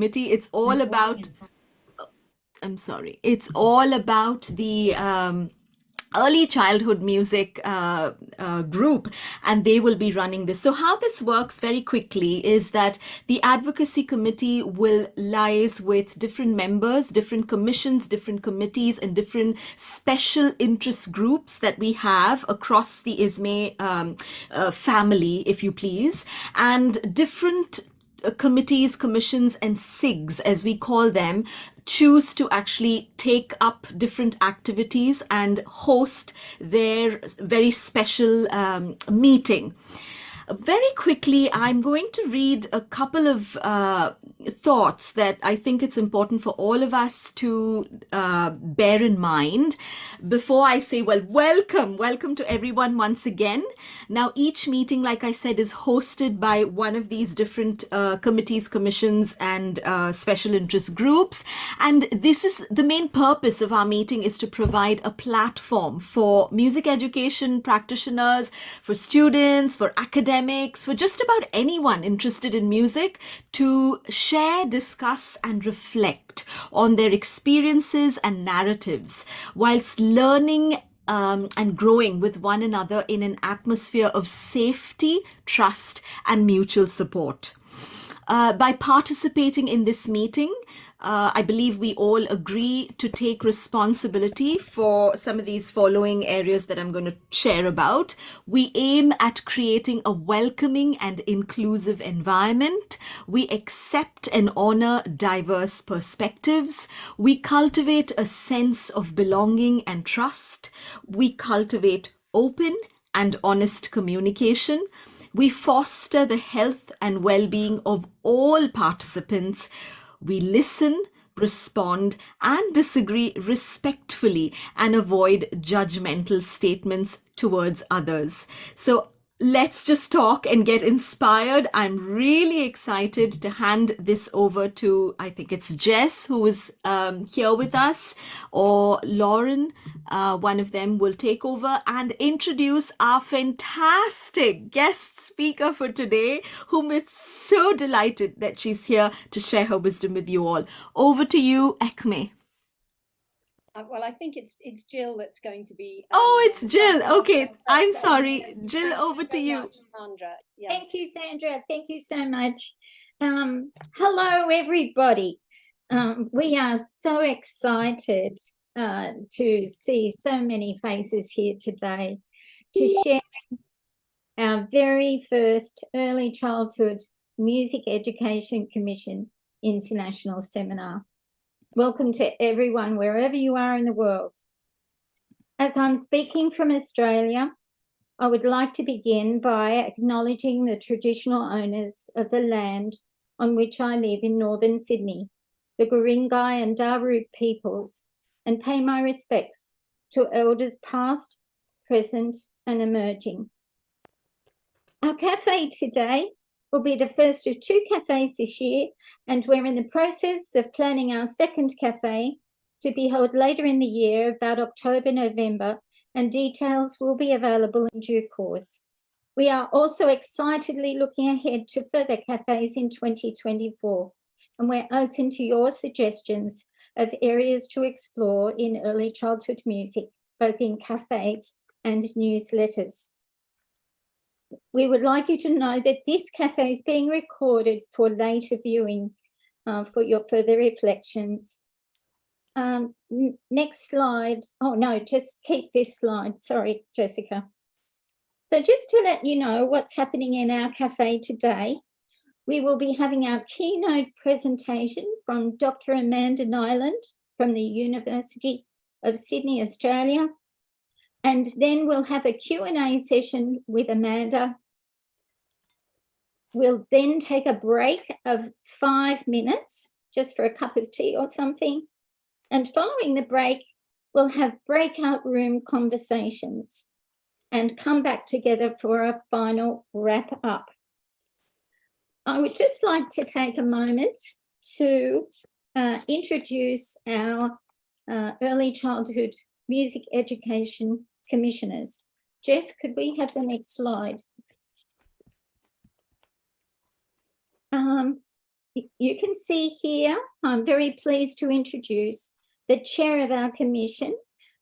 Committee. It's all about, I'm sorry, it's all about the early childhood music group, and they will be running this. So how this works very quickly is that the advocacy committee will liaise with different members, different commissions, different committees, and different special interest groups that we have across the ECME family, if you please, and different committees, commissions, and SIGs, as we call them, choose to actually take up different activities and host their very special meeting. Very quickly, I'm going to read a couple of thoughts that I think it's important for all of us to bear in mind before I say, well, welcome to everyone once again. Now, each meeting, like I said, is hosted by one of these different committees, commissions, and special interest groups. And this is the main purpose of our meeting, is to provide a platform for music education practitioners, for students, for academics, for just about anyone interested in music to share, discuss, and reflect on their experiences and narratives whilst learning and growing with one another in an atmosphere of safety, trust, and mutual support. By participating in this meeting, I believe we all agree to take responsibility for some of these following areas that I'm going to share about. We aim at creating a welcoming and inclusive environment. We accept and honor diverse perspectives. We cultivate a sense of belonging and trust. We cultivate open and honest communication. We foster the health and well-being of all participants. We listen, respond, and disagree respectfully and avoid judgmental statements towards others. So let's just talk and get inspired. I'm really excited to hand this over to, I think it's Jess, who is here with us, or Lauren. One of them will take over and introduce our fantastic guest speaker for today, whom we're so delighted that she's here to share her wisdom with you all. Over to you, ECME. Well, I think it's Jill that's going to be. Oh, it's Jill. Okay, I'm sorry. Jill, over to you. Sandra. Yeah. Thank you, Sandra. Thank you so much. Hello, everybody. We are so excited to see so many faces here today to share our very first Early Childhood Music Education Commission International Seminar. Welcome to everyone, wherever you are in the world. As I'm speaking from Australia, I would like to begin by acknowledging the traditional owners of the land on which I live in northern Sydney, the Guringai and Daru peoples, and pay my respects to elders past, present, and emerging. Our cafe today will be the first of 2 cafes this year, and we're in the process of planning our second cafe to be held later in the year, about October, November, and details will be available in due course. We are also excitedly looking ahead to further cafes in 2024, and we're open to your suggestions of areas to explore in early childhood music, both in cafes and newsletters. We would like you to know that this cafe is being recorded for later viewing for your further reflections. Next slide. Oh, no, just keep this slide. Sorry, Jessica. So just to let you know what's happening in our cafe today, we will be having our keynote presentation from Dr. Amanda Niland from the University of Sydney, Australia. And then we'll have a Q&A session with Amanda. We'll then take a break of 5 minutes just for a cup of tea or something. And following the break, we'll have breakout room conversations and come back together for a final wrap up. I would just like to take a moment to introduce our early childhood music education commissioners. Jess, could we have the next slide? you can see here, I'm very pleased to introduce the chair of our commission,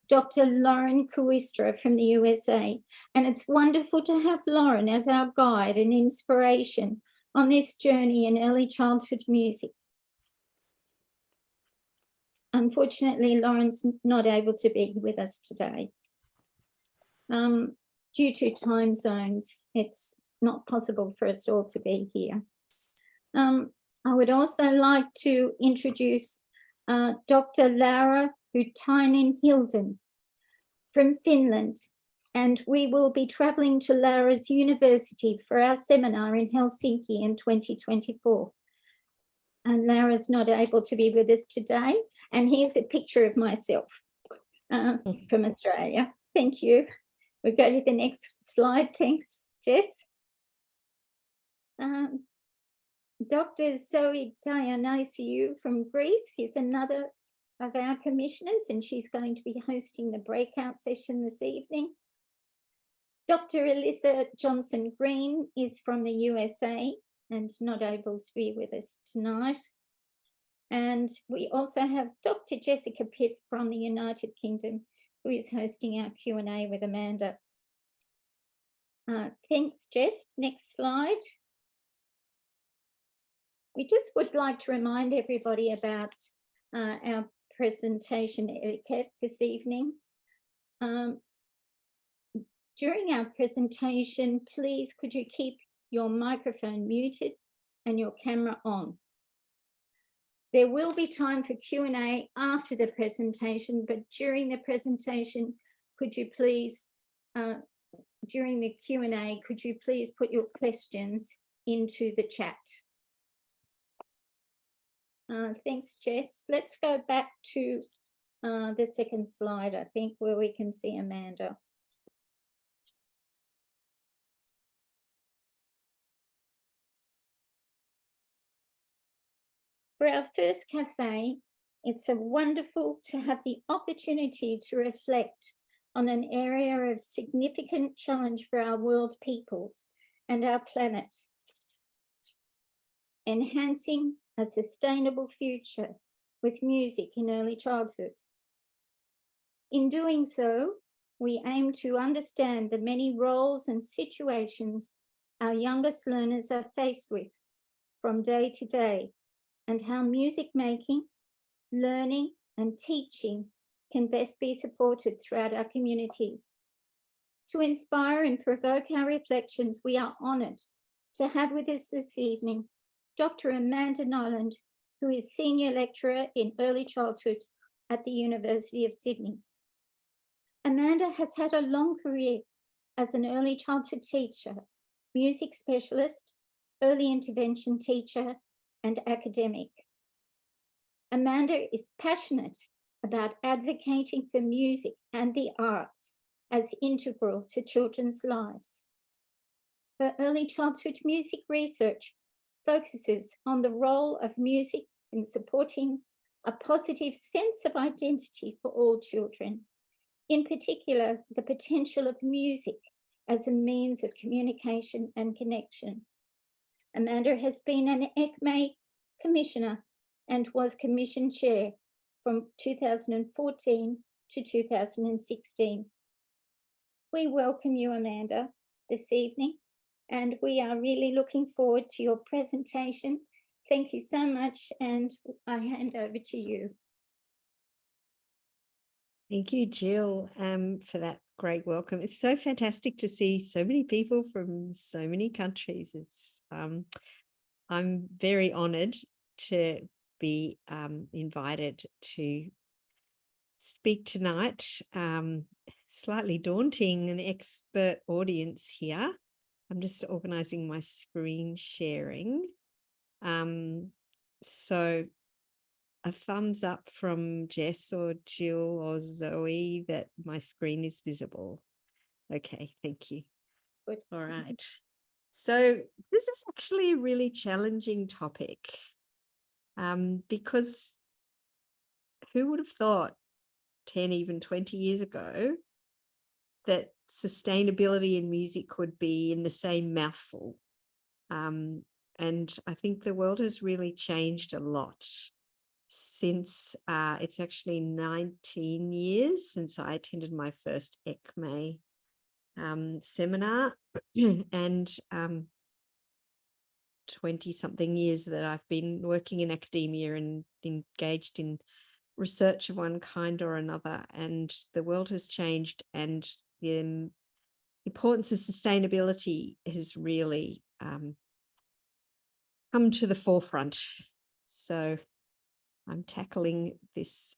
Dr. Lauren Kuistra from the USA. And it's wonderful to have Lauren as our guide and inspiration on this journey in early childhood music. Unfortunately, Lauren's not able to be with us today. Due to time zones, it's not possible for us all to be here. I would also like to introduce Dr. Laura Huitainen-Hilden from Finland, and we will be travelling to Laura's university for our seminar in Helsinki in 2024. And Laura's not able to be with us today, and here's a picture of myself from Australia. Thank you. We'll go to the next slide. Thanks, Jess. Dr. Zoe Dionysiou from Greece is another of our commissioners, and she's going to be hosting the breakout session this evening. Dr. Alyssa Johnson-Green is from the USA and not able to be with us tonight. And we also have Dr. Jessica Pitt from the United Kingdom, who is hosting our Q&A with Amanda. Thanks, Jess. Next slide. We just would like to remind everybody about our presentation etiquette this evening. During our presentation, please could you keep your microphone muted and your camera on. There will be time for Q&A after the presentation, but during the presentation, could you please, during the Q&A, could you please put your questions into the chat? Thanks, Jess. Let's go back to the second slide, I think, where we can see Amanda. For our first cafe, it's wonderful to have the opportunity to reflect on an area of significant challenge for our world peoples and our planet. Enhancing a sustainable future with music in early childhood. In doing so, we aim to understand the many roles and situations our youngest learners are faced with from day to day, and how music making, learning, and teaching can best be supported throughout our communities. To inspire and provoke our reflections, we are honoured to have with us this evening Dr. Amanda Niland, who is Senior Lecturer in Early Childhood at the University of Sydney. Amanda has had a long career as an early childhood teacher, music specialist, early intervention teacher, and academic. Amanda is passionate about advocating for music and the arts as integral to children's lives. Her early childhood music research focuses on the role of music in supporting a positive sense of identity for all children, in particular, the potential of music as a means of communication and connection. Amanda has been an ECME commissioner and was commission chair from 2014 to 2016. We welcome you, Amanda, this evening, and we are really looking forward to your presentation. Thank you so much, and I hand over to you. Thank you, Jill, for that great welcome. It's so fantastic to see so many people from so many countries. It's I'm very honoured to be invited to speak tonight. Slightly daunting, an expert audience here. I'm just organising my screen sharing. So a thumbs up from Jess or Jill or Zoe that my screen is visible. Okay, thank you. Good. All right. So this is actually a really challenging topic because who would have thought 10, even 20 years ago that sustainability in music would be in the same mouthful. And I think the world has really changed a lot since it's actually 19 years since I attended my first ECME seminar, and 20 something years that I've been working in academia and engaged in research of one kind or another. And the world has changed, and the importance of sustainability has really come to the forefront. So I'm tackling this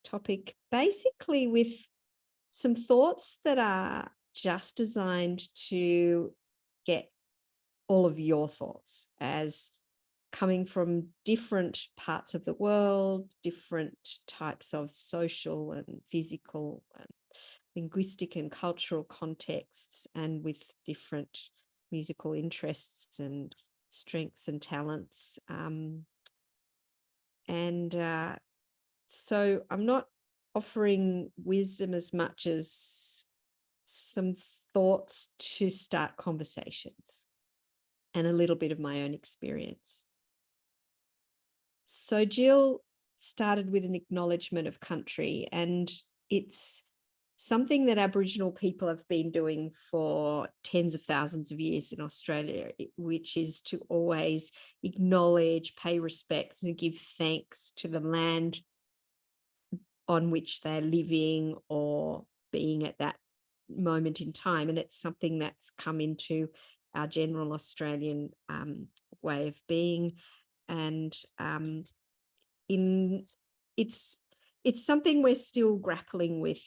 topic basically with some thoughts that are just designed to get all of your thoughts as coming from different parts of the world, different types of social and physical and linguistic and cultural contexts, and with different musical interests and strengths and talents. So I'm not offering wisdom as much as some thoughts to start conversations and a little bit of my own experience. So Jill started with an acknowledgement of country, and it's something that Aboriginal people have been doing for tens of thousands of years in Australia, which is to always acknowledge, pay respect, and give thanks to the land on which they're living or being at that moment in time. And it's something that's come into our general Australian way of being. And it's something we're still grappling with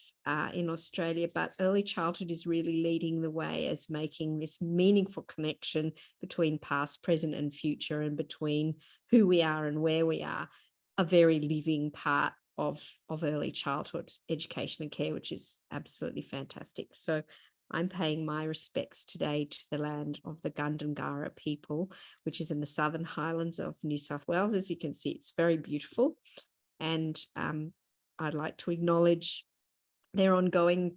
in Australia, but early childhood is really leading the way as making this meaningful connection between past, present, and future, and between who we are and where we are, a very living part of early childhood education and care, which is absolutely fantastic. So I'm paying my respects today to the land of the Gundungurra people, which is in the Southern Highlands of New South Wales. As you can see, it's very beautiful. And I'd like to acknowledge their ongoing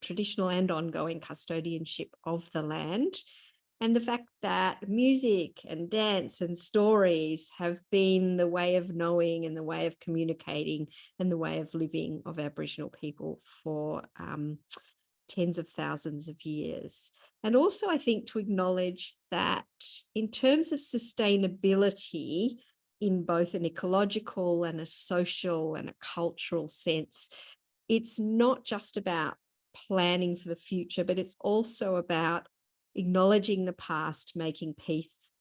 traditional and ongoing custodianship of the land, and the fact that music and dance and stories have been the way of knowing and the way of communicating and the way of living of Aboriginal people for tens of thousands of years. And also, I think, to acknowledge that in terms of sustainability, in both an ecological and a social and a cultural sense, it's not just about planning for the future, but it's also about acknowledging the past, making peace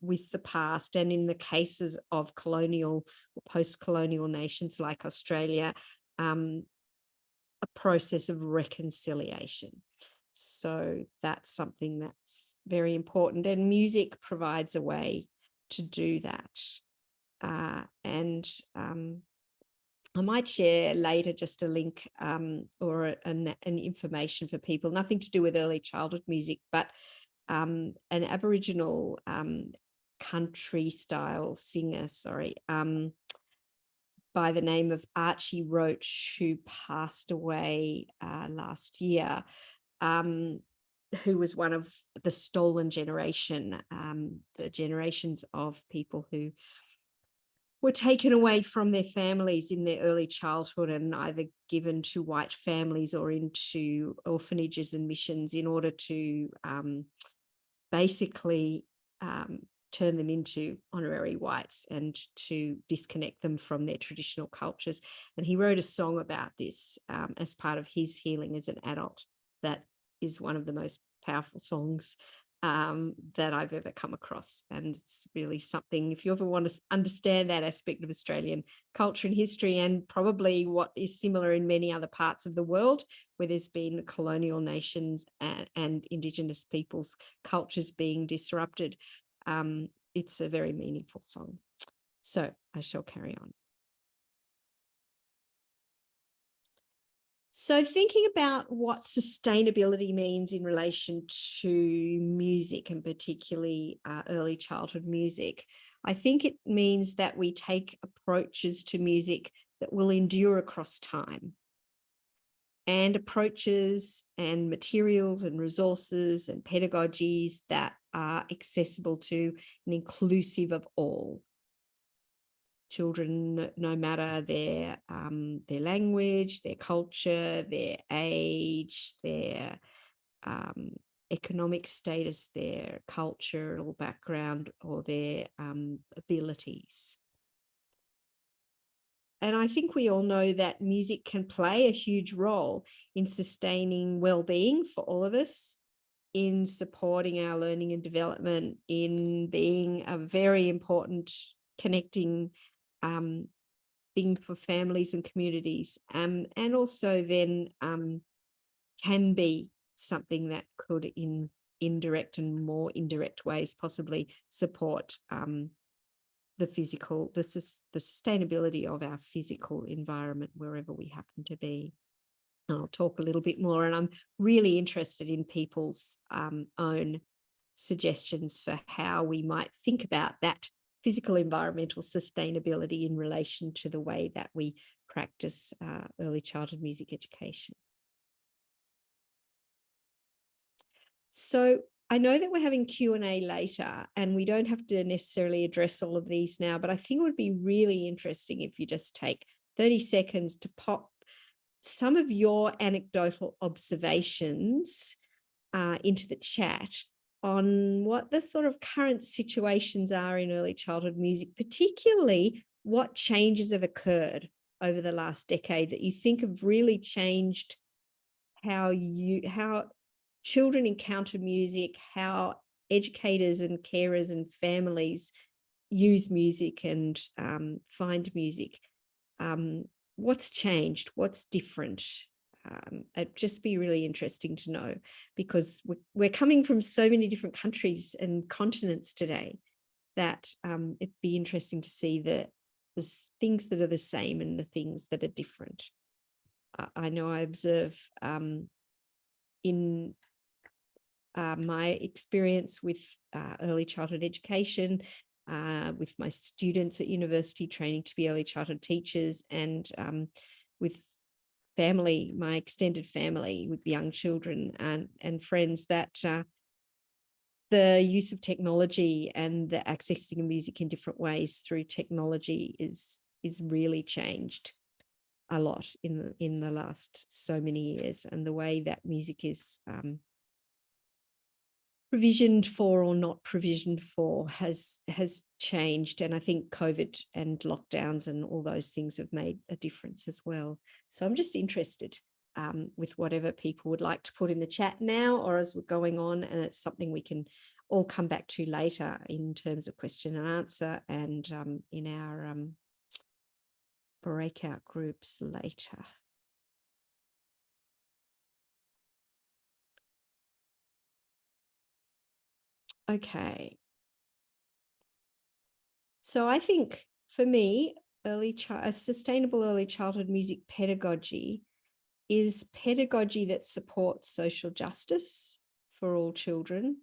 with the past, and in the cases of colonial or post-colonial nations like Australia, a process of reconciliation. So that's something that's very important, and music provides a way to do that. I might share later just a link or an information for people, nothing to do with early childhood music, but an Aboriginal country style singer, by the name of Archie Roach, who passed away last year, who was one of the stolen generation, the generations of people who were taken away from their families in their early childhood and either given to white families or into orphanages and missions in order to basically turn them into honorary whites and to disconnect them from their traditional cultures. And he wrote a song about this as part of his healing as an adult. That is one of the most powerful songs that I've ever come across. And it's really something, if you ever want to understand that aspect of Australian culture and history, and probably what is similar in many other parts of the world where there's been colonial nations and Indigenous peoples' cultures being disrupted, it's a very meaningful song. So I shall carry on. So thinking about what sustainability means in relation to music, and particularly early childhood music, I think it means that we take approaches to music that will endure across time. and approaches and materials and resources and pedagogies that are accessible to and inclusive of all children, no matter their language, their culture, their age, their economic status, their cultural background, or their abilities. And I think we all know that music can play a huge role in sustaining well-being for all of us, in supporting our learning and development, in being a very important connecting thing for families and communities, and also then can be something that could in indirect and more indirect ways possibly support the sustainability of our physical environment wherever we happen to be. And I'll talk a little bit more, and I'm really interested in people's own suggestions for how we might think about that physical environmental sustainability in relation to the way that we practice early childhood music education. So I know that we're having Q&A later, and we don't have to necessarily address all of these now, but I think it would be really interesting if you just take 30 seconds to pop some of your anecdotal observations into the chat on what the sort of current situations are in early childhood music, particularly what changes have occurred over the last decade that you think have really changed how children encounter music, how educators and carers and families use music and find music. What's changed? What's different? It'd just be really interesting to know, because we're coming from so many different countries and continents today that it'd be interesting to see the things that are the same and the things that are different. I know I observe in my experience with early childhood education, with my students at university training to be early childhood teachers, and with family, my extended family with young children and friends, that the use of technology and the accessing of music in different ways through technology is really changed a lot in the last so many years, and the way that music is provisioned for or not provisioned for has changed. And I think COVID and lockdowns and all those things have made a difference as well. So I'm just interested with whatever people would like to put in the chat now or as we're going on, and it's something we can all come back to later in terms of question and answer, and in our breakout groups later. Okay. So I think for me, a sustainable early childhood music pedagogy is pedagogy that supports social justice for all children.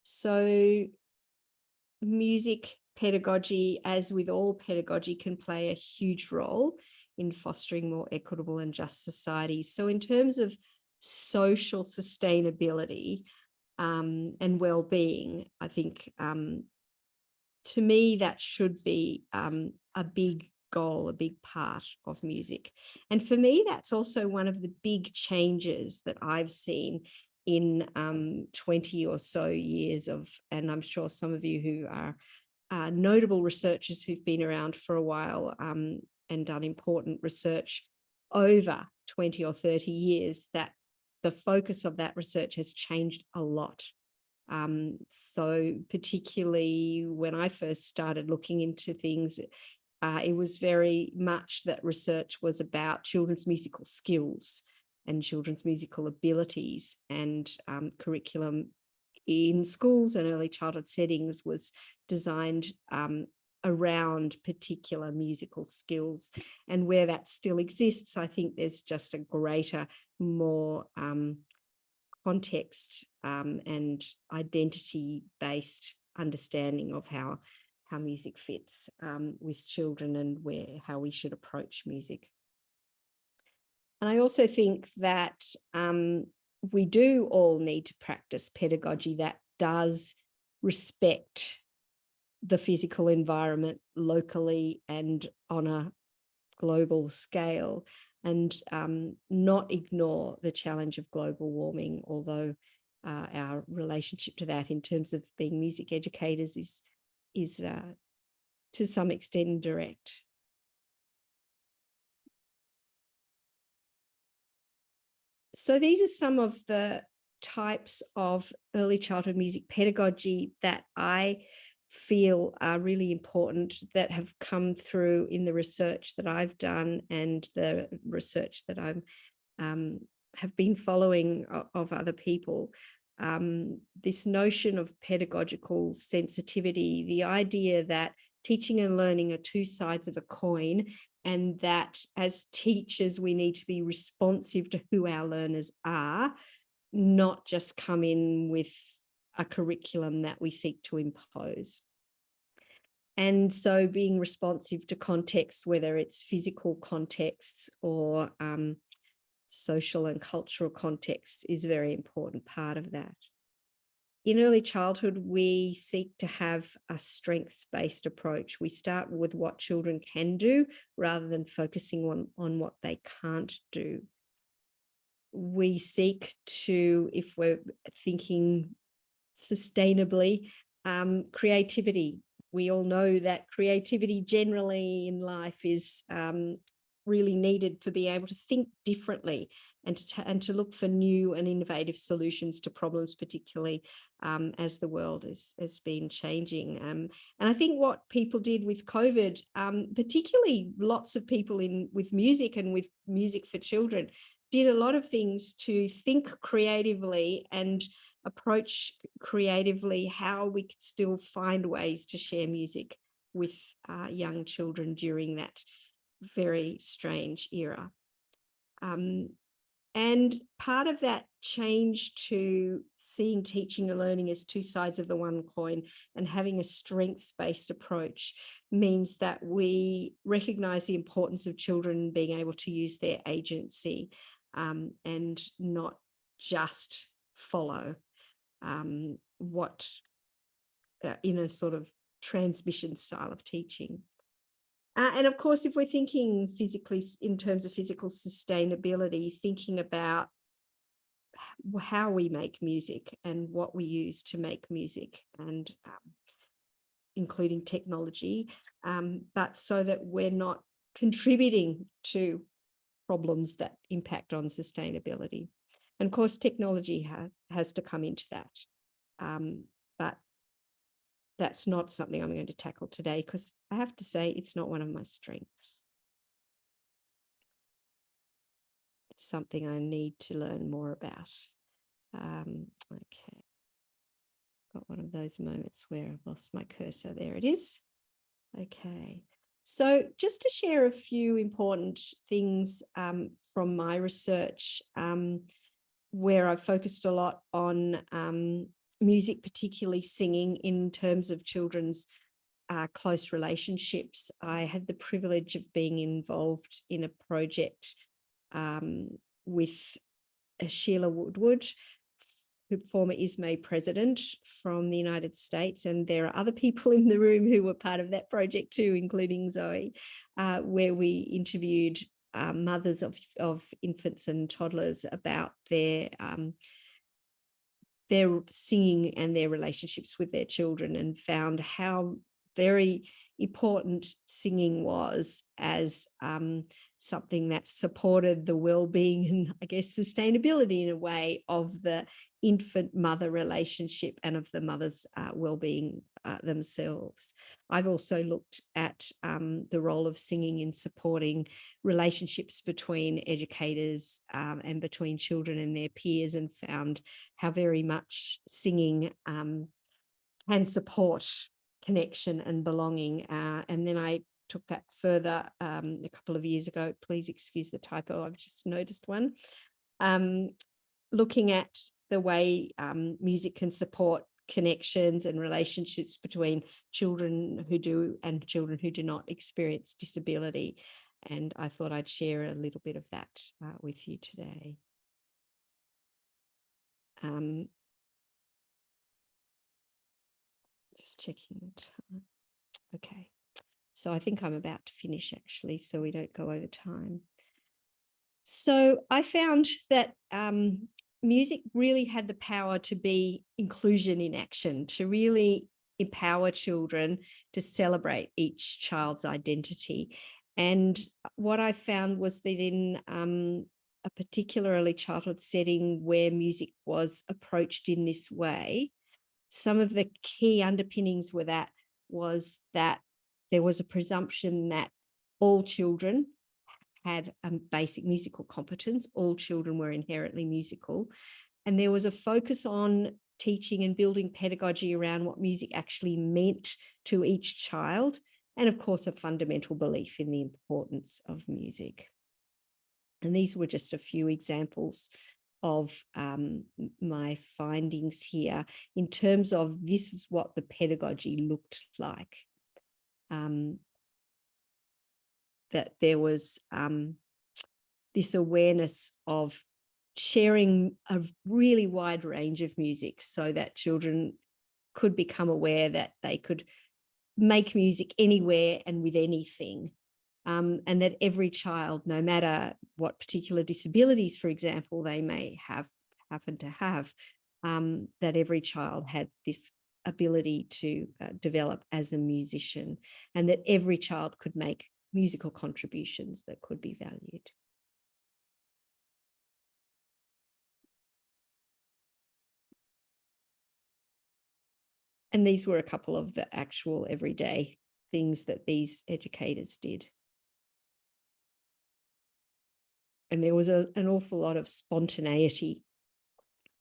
So music pedagogy, as with all pedagogy, can play a huge role in fostering more equitable and just societies. So in terms of social sustainability and well-being, I think to me, that should be a big goal, a big part of music. And for me, that's also one of the big changes that I've seen in 20 or so years of, and I'm sure some of you who are notable researchers who've been around for a while and done important research over 20 or 30 years, that the focus of that research has changed a lot. So particularly when I first started looking into things, it was very much that research was about children's musical skills and children's musical abilities, and curriculum in schools and early childhood settings was designed around particular musical skills. And where that still exists, I think there's just a greater, more context and identity-based understanding of how music fits with children and how we should approach music. And I also think that we do all need to practice pedagogy that does respect the physical environment locally and on a global scale, and not ignore the challenge of global warming, although our relationship to that in terms of being music educators is to some extent direct. So these are some of the types of early childhood music pedagogy that I feel are really important, that have come through in the research that I've done and the research that I'm have been following of other people. This notion of pedagogical sensitivity, the idea that teaching and learning are two sides of a coin, and that as teachers we need to be responsive to who our learners are, not just come in with a curriculum that we seek to impose. And so being responsive to context, whether it's physical contexts or social and cultural contexts, is a very important part of that. In early childhood, we seek to have a strengths-based approach. We start with what children can do rather than focusing on what they can't do. We seek to, if we're thinking sustainably, creativity. We all know that creativity generally in life is really needed for being able to think differently and to look for new and innovative solutions to problems, particularly as the world has been changing. And I think what people did with COVID, particularly lots of people with music and with music for children, did a lot of things to think creatively and approach creatively how we could still find ways to share music with young children during that very strange era. And part of that change to seeing teaching and learning as two sides of the one coin and having a strengths-based approach means that we recognize the importance of children being able to use their agency and not just follow what in a sort of transmission style of teaching. And of course, if we're thinking physically in terms of physical sustainability, thinking about how we make music and what we use to make music, and including technology, but so that we're not contributing to problems that impact on sustainability. And of course, technology has to come into that. But that's not something I'm going to tackle today, because I have to say it's not one of my strengths. It's something I need to learn more about. Okay. Got one of those moments where I've lost my cursor. There it is. Okay. So just to share a few important things from my research, where I've focused a lot on music, particularly singing, in terms of children's close relationships. I had the privilege of being involved in a project with Sheila Woodward, former ECME president from the United States, and there are other people in the room who were part of that project too, including Zoe, where we interviewed mothers of infants and toddlers about their singing and their relationships with their children, and found how very important singing was as something that supported the well-being and, I guess, sustainability in a way of the infant-mother relationship and of the mother's well-being themselves. I've also looked at the role of singing in supporting relationships between educators and between children and their peers, and found how very much singing can support connection and belonging. And then I took that further a couple of years ago. Please excuse the typo, I've just noticed one. Looking at the way music can support connections and relationships between children who do and children who do not experience disability. And I thought I'd share a little bit of that with you today. Just checking the time. Okay. So I think I'm about to finish, actually, so we don't go over time. So I found that music really had the power to be inclusion in action, to really empower children to celebrate each child's identity. And what I found was that in a particular early childhood setting where music was approached in this way, some of the key underpinnings were that was that there was a presumption that all children had a basic musical competence. All children were inherently musical. And there was a focus on teaching and building pedagogy around what music actually meant to each child. And of course, a fundamental belief in the importance of music. And these were just a few examples of my findings here in terms of this is what the pedagogy looked like. That there was this awareness of sharing a really wide range of music so that children could become aware that they could make music anywhere and with anything. And that every child, no matter what particular disabilities, for example, they may happen to have, that every child had this ability to develop as a musician, and that every child could make musical contributions that could be valued. And these were a couple of the actual everyday things that these educators did. And there was an awful lot of spontaneity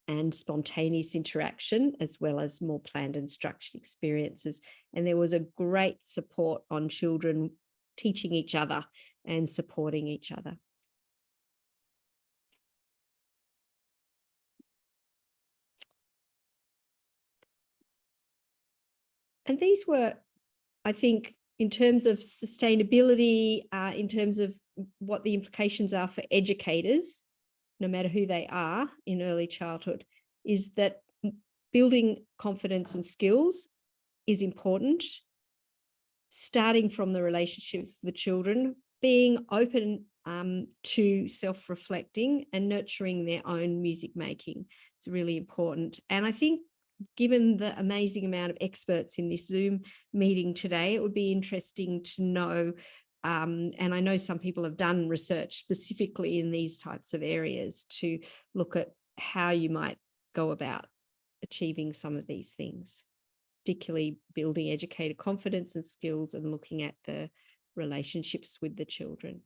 and spontaneous interaction, as well as more planned and structured experiences. And there was a great support on children teaching each other and supporting each other. And these were, I think, in terms of sustainability, in terms of what the implications are for educators, no matter who they are in early childhood, is that building confidence and skills is important. Starting from the relationships with the children, being open to self-reflecting and nurturing their own music making is really important. And I think given the amazing amount of experts in this Zoom meeting today, it would be interesting to know, and I know some people have done research specifically in these types of areas to look at how you might go about achieving some of these things, particularly building educator confidence and skills and looking at the relationships with the children.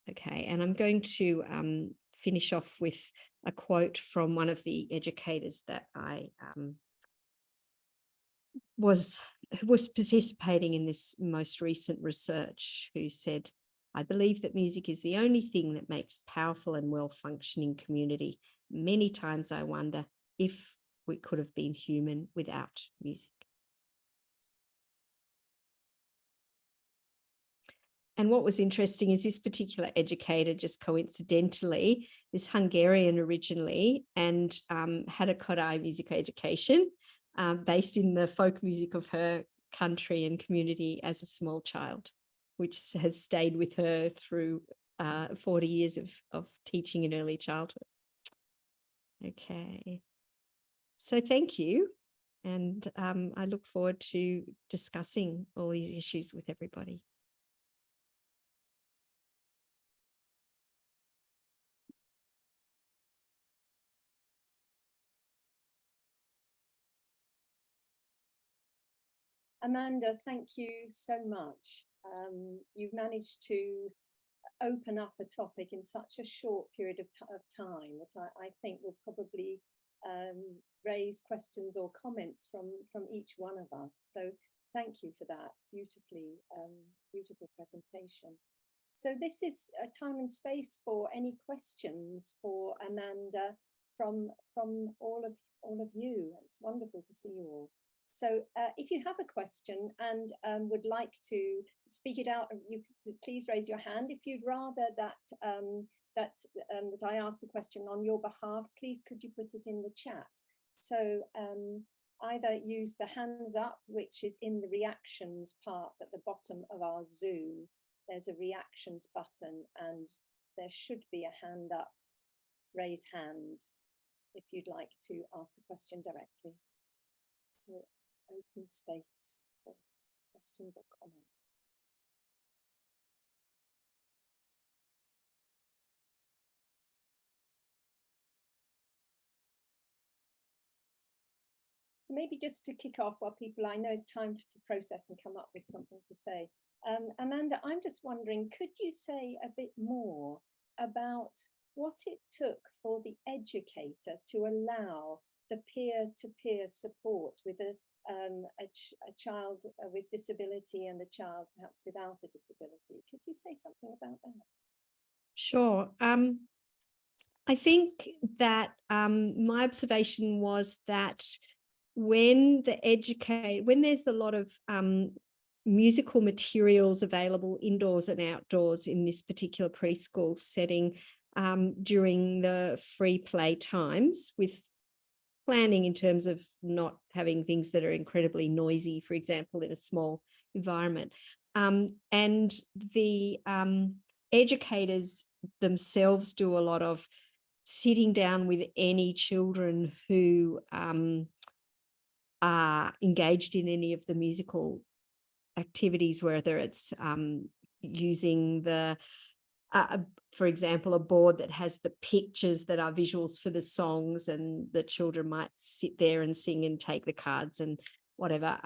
Okay, and I'm going to finish off with a quote from one of the educators that I was participating in this most recent research, who said, "I believe that music is the only thing that makes powerful and well-functioning community. Many times I wonder if we could have been human without music." And what was interesting is this particular educator, just coincidentally, is Hungarian originally and had a Kodály music education based in the folk music of her country and community as a small child, which has stayed with her through 40 years of teaching in early childhood. Okay, so thank you. And I look forward to discussing all these issues with everybody. Amanda, thank you so much. You've managed to open up a topic in such a short period of time that I think will probably raise questions or comments from each one of us. So thank you for that beautiful presentation. So this is a time and space for any questions for Amanda from all of you. It's wonderful to see you all. So if you have a question and would like to speak it out, you please raise your hand. If you'd rather that I ask the question on your behalf, please could you put it in the chat? So either use the hands up, which is in the reactions part at the bottom of our Zoom. There's a reactions button and there should be a hand up, raise hand, if you'd like to ask the question directly. So open space for questions or comments. Maybe just to kick off while people, I know it's time to process and come up with something to say. Amanda, I'm just wondering, could you say a bit more about what it took for the educator to allow the peer-to-peer support with a child with disability and a child perhaps without a disability? Could you say something about that? Sure. I think that my observation was that when there's a lot of musical materials available indoors and outdoors in this particular preschool setting during the free play times, with planning in terms of not having things that are incredibly noisy, for example, in a small environment. And the educators themselves do a lot of sitting down with any children who are engaged in any of the musical activities, whether it's using the for example, a board that has the pictures that are visuals for the songs, and the children might sit there and sing and take the cards and whatever,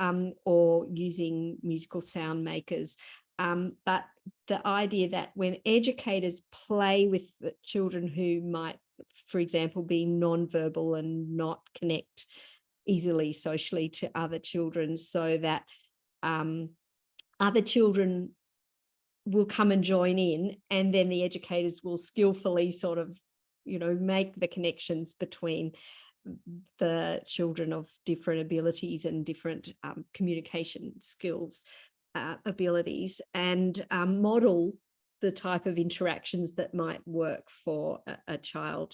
or using musical sound makers. But the idea that when educators play with the children who might, for example, be non-verbal and not connect easily socially to other children, so that other children will come and join in, and then the educators will skillfully sort of, make the connections between the children of different abilities and different communication skills, abilities, and model the type of interactions that might work for a child,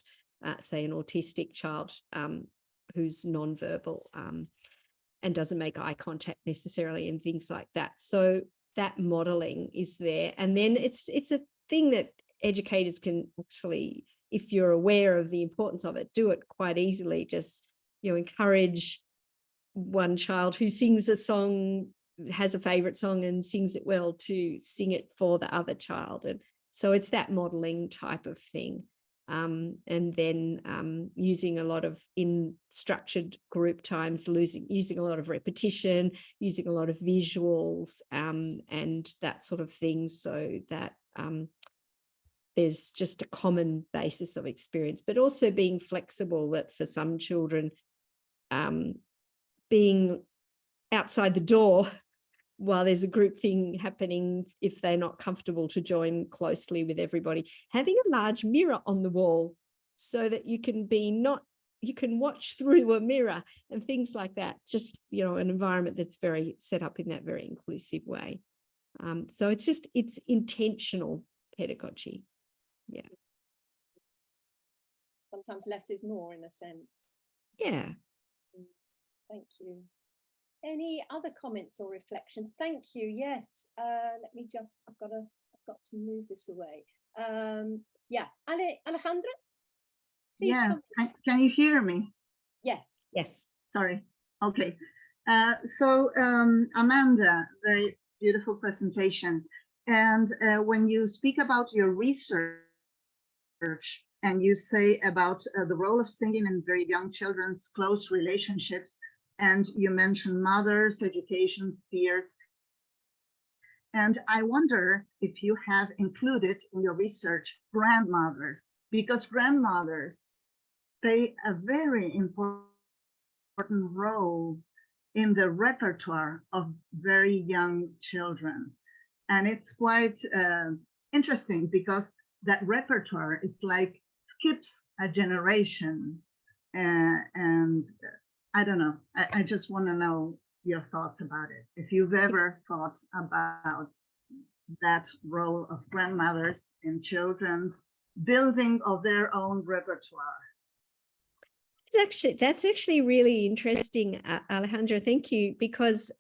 say an autistic child who's nonverbal and doesn't make eye contact necessarily, and things like that. So that modeling is there. And then it's a thing that educators can actually, if you're aware of the importance of it, do it quite easily. Just, encourage one child who sings a song, has a favorite song and sings it well, to sing it for the other child. And so it's that modeling type of thing. And then using a lot of, in structured group times, using a lot of repetition, using a lot of visuals, and that sort of thing, so that there's just a common basis of experience, but also being flexible, that for some children, being outside the door while there's a group thing happening, if they're not comfortable to join closely with everybody, having a large mirror on the wall so that you can watch through a mirror and things like that. Just, an environment that's very set up in that very inclusive way. So it's intentional pedagogy. Yeah. Sometimes less is more, in a sense. Yeah. Thank you. Any other comments or reflections? Thank you. Yes. Let me just, I've got to move this away. Yeah. Alejandra? Please. Yeah. Can you hear me? Yes. Yes. Sorry. Okay. So Amanda, very beautiful presentation. And when you speak about your research and you say about the role of singing in very young children's close relationships, and you mentioned mothers, education, peers. And I wonder if you have included in your research grandmothers, because grandmothers play a very important role in the repertoire of very young children. And it's quite interesting, because that repertoire is like skips a generation, and I don't know. I just want to know your thoughts about it. If you've ever thought about that role of grandmothers in children's building of their own repertoire. That's actually really interesting, Alejandra. Thank you, because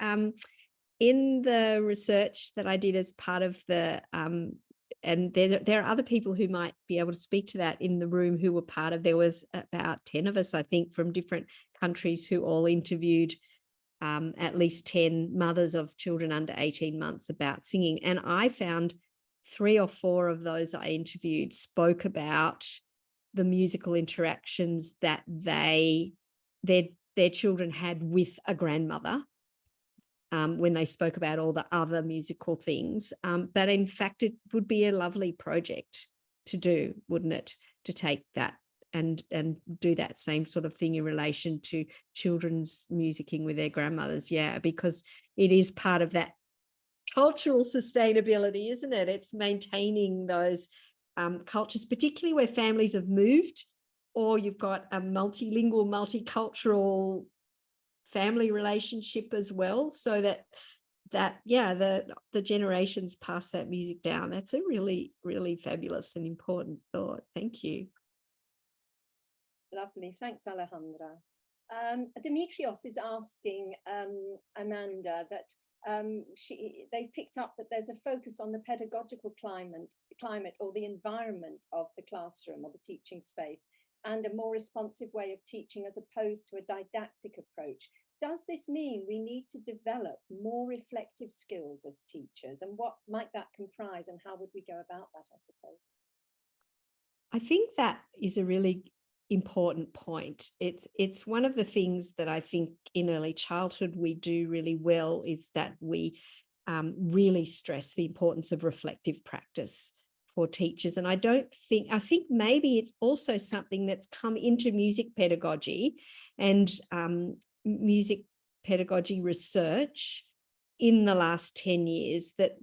in the research that I did as part of the and there are other people who might be able to speak to that in the room who were part of, there was about 10 of us, I think, from different countries who all interviewed at least 10 mothers of children under 18 months about singing. And I found 3 or 4 of those I interviewed spoke about the musical interactions that their children had with a grandmother. When they spoke about all the other musical things. But in fact, it would be a lovely project to do, wouldn't it? To take that and do that same sort of thing in relation to children's musicking with their grandmothers. Yeah, because it is part of that cultural sustainability, isn't it? It's maintaining those cultures, particularly where families have moved, or you've got a multilingual, multicultural family relationship as well, so that the generations pass that music down. That's a really, really fabulous and important thought. Thank you. Lovely, thanks, Alejandra. Dimitrios is asking Amanda that they've picked up that there's a focus on the pedagogical climate or the environment of the classroom or the teaching space, and a more responsive way of teaching as opposed to a didactic approach. Does this mean we need to develop more reflective skills as teachers? And what might that comprise, and how would we go about that, I suppose? I think that is a really important point. It's one of the things that I think in early childhood we do really well, is that we really stress the importance of reflective practice for teachers. And I think maybe it's also something that's come into music pedagogy and music pedagogy research in the last 10 years that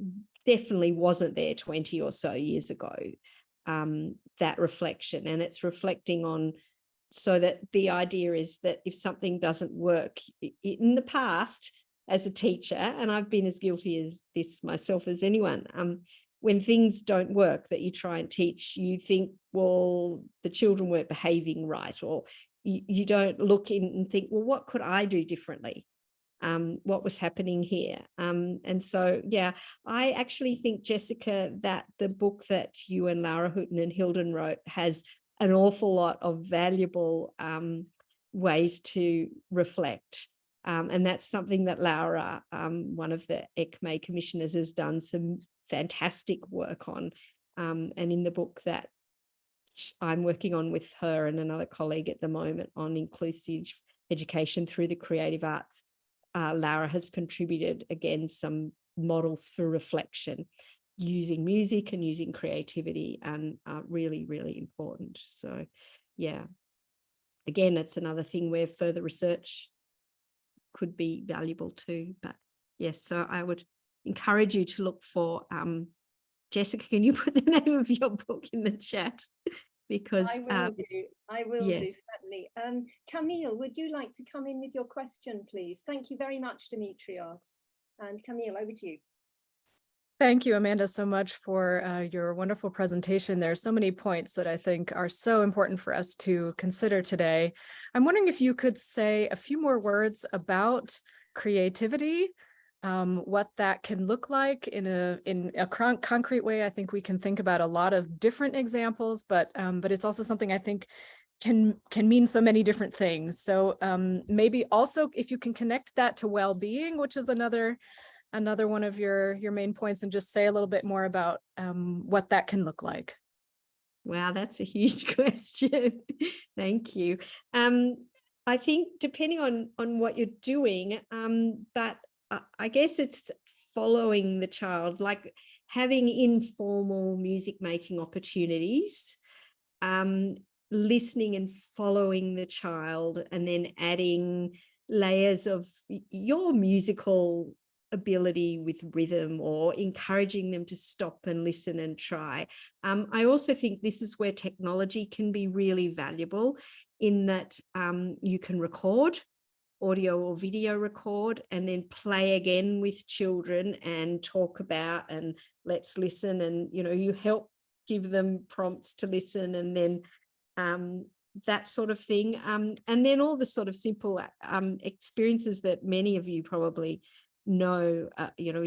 definitely wasn't there 20 or so years ago, that reflection. And it's reflecting on, so that the idea is that if something doesn't work in the past as a teacher, and I've been as guilty as this myself as anyone, when things don't work that you try and teach, you think, well, the children weren't behaving right, or you don't look in and think, well, what could I do differently? What was happening here? And so, yeah, I actually think, Jessica, that the book that you and Laura Houghton and Hilden wrote has an awful lot of valuable ways to reflect. And that's something that Laura, one of the ECME commissioners, has done some fantastic work on. And in the book that I'm working on with her and another colleague at the moment on inclusive education through the creative arts, Laura has contributed, again, some models for reflection using music and using creativity, and really, really important. So, yeah, again, it's another thing where further research could be valuable too. But yes, so I would encourage you to look for, Jessica, can you put the name of your book in the chat? Because I will yes. do, certainly. Camille, would you like to come in with your question, please? Thank you very much, Dimitrios. And Camille, over to you. Thank you, Amanda, so much for your wonderful presentation. There are so many points that I think are so important for us to consider today. I'm wondering if you could say a few more words about creativity, what that can look like in a concrete way. I think we can think about a lot of different examples, but it's also something I think can mean so many different things. So maybe also if you can connect that to well-being, which is another one of your main points, and just say a little bit more about what that can look like. Wow, that's a huge question. Thank you. I think depending on what you're doing, but I guess it's following the child, like having informal music making opportunities, listening and following the child, and then adding layers of your musical ability with rhythm, or encouraging them to stop and listen and try. I also think this is where technology can be really valuable, in that you can record audio or video record and then play again with children and talk about and let's listen, and you help give them prompts to listen, and then that sort of thing, and then all the sort of simple experiences that many of you probably know,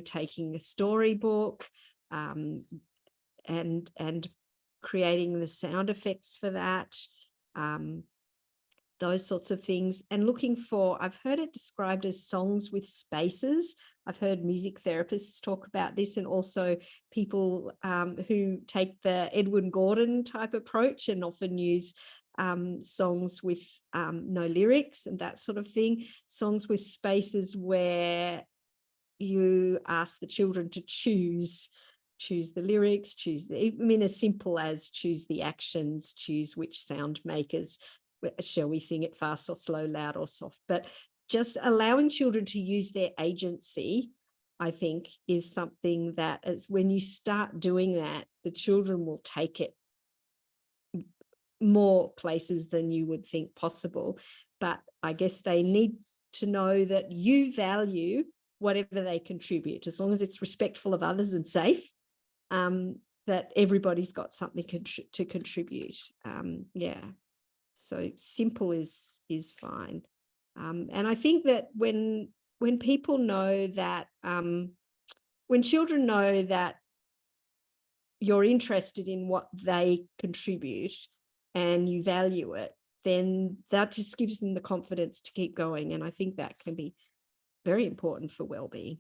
taking a storybook and creating the sound effects for that, those sorts of things, and looking for, I've heard it described as songs with spaces. I've heard music therapists talk about this, and also people who take the Edwin Gordon type approach and often use songs with no lyrics and that sort of thing, songs with spaces where you ask the children to choose the lyrics, as simple as choose the actions, choose which sound makers, shall we sing it fast or slow, loud or soft, but just allowing children to use their agency, I think, is something that when you start doing that, the children will take it more places than you would think possible. But I guess they need to know that you value whatever they contribute, as long as it's respectful of others and safe, that everybody's got something to contribute. So simple is fine. And I think that when people know that, when children know that you're interested in what they contribute and you value it, then that just gives them the confidence to keep going. And I think that can be very important for well-being.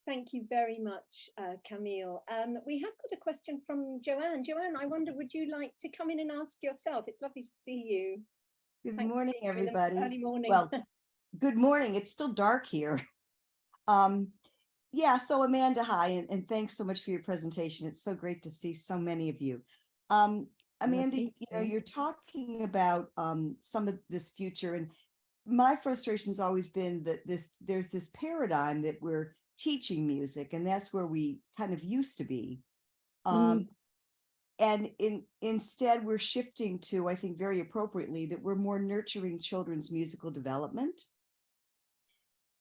Thank you very much, Camille. We have got a question from Joanne. Joanne, I wonder, would you like to come in and ask yourself? It's lovely to see you. Good Thanks for morning, being here in the everybody. early morning. Well, good morning. It's still dark here. Yeah, so Amanda, hi, and thanks so much for your presentation. It's so great to see so many of you. Amanda, you're talking about some of this future, and my frustration's always been that there's this paradigm that we're teaching music, and that's where we kind of used to be. And instead we're shifting to, I think very appropriately, that we're more nurturing children's musical development.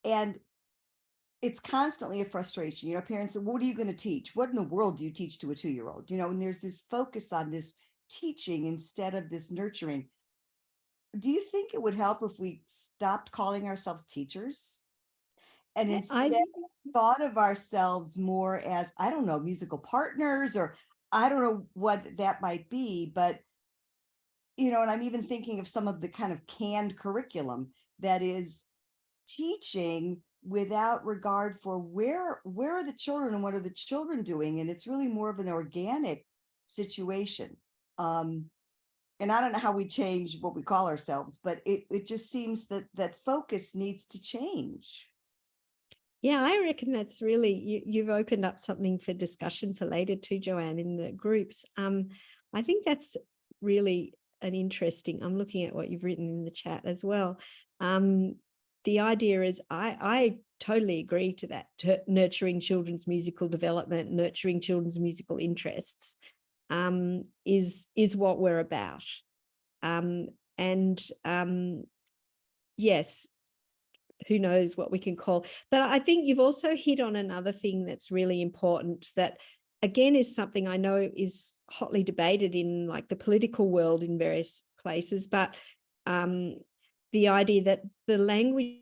And it's constantly a frustration. Parents say, what are you going to teach? What in the world do you teach to a 2-year-old? And there's this focus on this teaching instead of this nurturing. Do you think it would help if we stopped calling ourselves teachers and instead thought of ourselves more as, I don't know, musical partners, or I don't know what that might be, but, and I'm even thinking of some of the kind of canned curriculum that is teaching without regard for where are the children and what are the children doing. And it's really more of an organic situation. And I don't know how we change what we call ourselves, but it just seems that focus needs to change. Yeah, I reckon that's really, you've opened up something for discussion for later too, Joanne, in the groups. I think that's really an interesting, I'm looking at what you've written in the chat as well. The idea is, I totally agree to that, nurturing children's musical development, nurturing children's musical interests is what we're about. Yes, who knows what we can call, but I think you've also hit on another thing that's really important, that again is something I know is hotly debated in like the political world in various places, but the idea that the language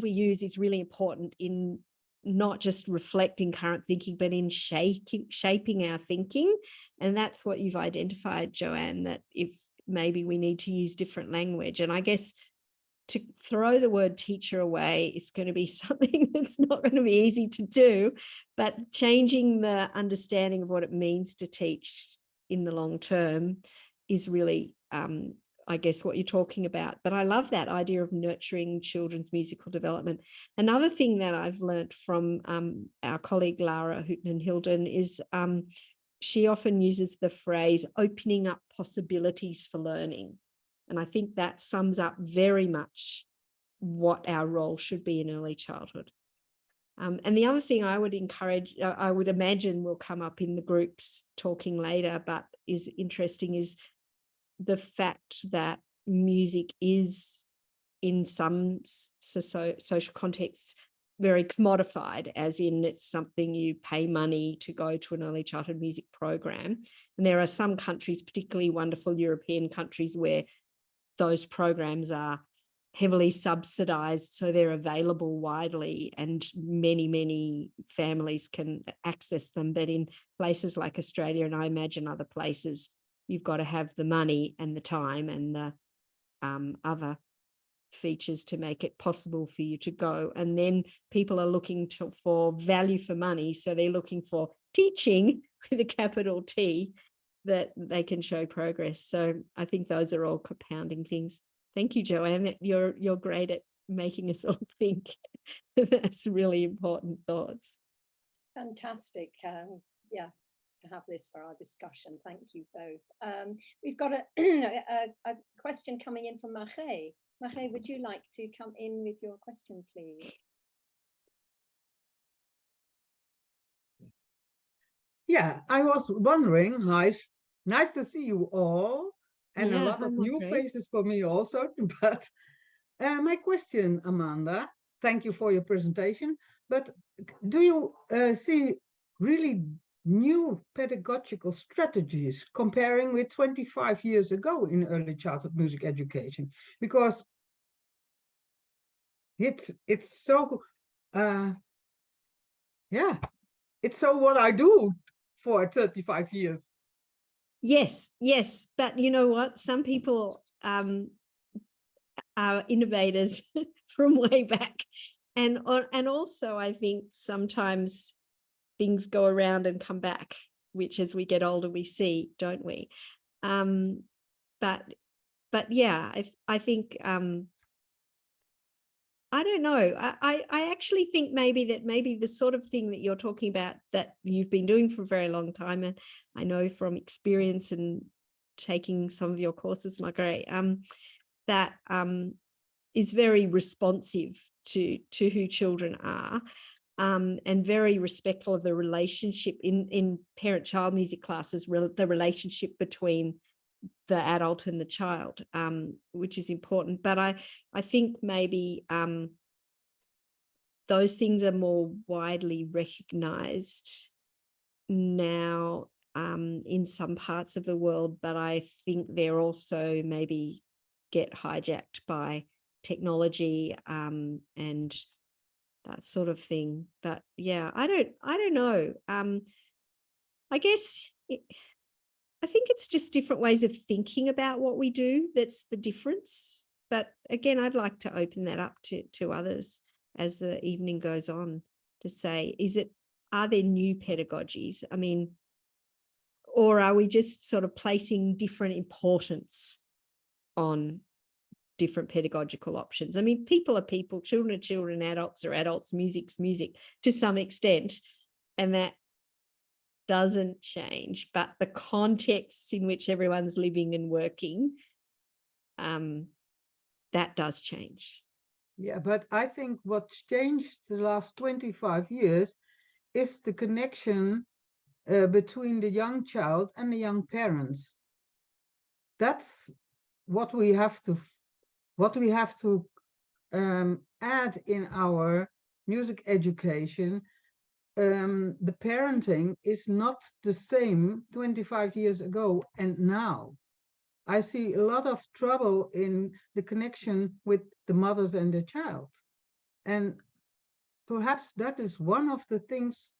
we use is really important in not just reflecting current thinking, but in shaping our thinking. And that's what you've identified, Joanne, that if maybe we need to use different language. And I guess to throw the word teacher away is going to be something that's not going to be easy to do, but changing the understanding of what it means to teach in the long term is really, I guess, what you're talking about. But I love that idea of nurturing children's musical development. Another thing that I've learned from our colleague Lara Hooten-Hilden is she often uses the phrase opening up possibilities for learning. And I think that sums up very much what our role should be in early childhood. And the other thing I would encourage, I would imagine will come up in the groups talking later, but is interesting, is the fact that music is in some social contexts very commodified, as in it's something you pay money to go to an early childhood music program. And there are some countries, particularly wonderful European countries, where those programs are heavily subsidized, so they're available widely and many families can access them. But in places like Australia, and I imagine other places, you've got to have the money and the time and the other features to make it possible for you to go. And then people are looking for value for money, so they're looking for teaching with a capital T that they can show progress. So I think those are all compounding things. Thank you, Joanne. You're great at making us all think. That's really important thoughts. Fantastic. Yeah, to have this for our discussion. Thank you both. We've got a question coming in from Marie. Marie, would you like to come in with your question, please? Yeah, I was wondering, hi, nice to see you all, and a Yeah, lot of new great. faces for me also. But my question, Amanda, thank you for your presentation, but do you see really new pedagogical strategies comparing with 25 years ago in early childhood music education? Because it's so, yeah, it's so what I do for 35 years. Yes, but you know what? Some people are innovators from way back, and also I think sometimes things go around and come back, which as we get older we see, don't we? But yeah, I think I don't know. I actually think maybe the sort of thing that you're talking about that you've been doing for a very long time, and I know from experience and taking some of your courses, Margaret, that is very responsive to who children are, and very respectful of the relationship in parent-child music classes, the relationship between the adult and the child, which is important. But I think maybe those things are more widely recognized now in some parts of the world, but I think they're also maybe get hijacked by technology and that sort of thing. But yeah, I don't know. I guess I think it's just different ways of thinking about what we do that's the difference. But again, I'd like to open that up to others as the evening goes on, to say, are there new pedagogies? I mean, or are we just sort of placing different importance on different pedagogical options? I mean, people are people, children are children, adults are adults, music's music to some extent, and that doesn't change, but the contexts in which everyone's living and working, that does change. Yeah, but I think what's changed the last 25 years is the connection between the young child and the young parents. That's what we have to add in our music education. The parenting is not the same 25 years ago and now. I see a lot of trouble in the connection with the mothers and the child. And perhaps that is one of the things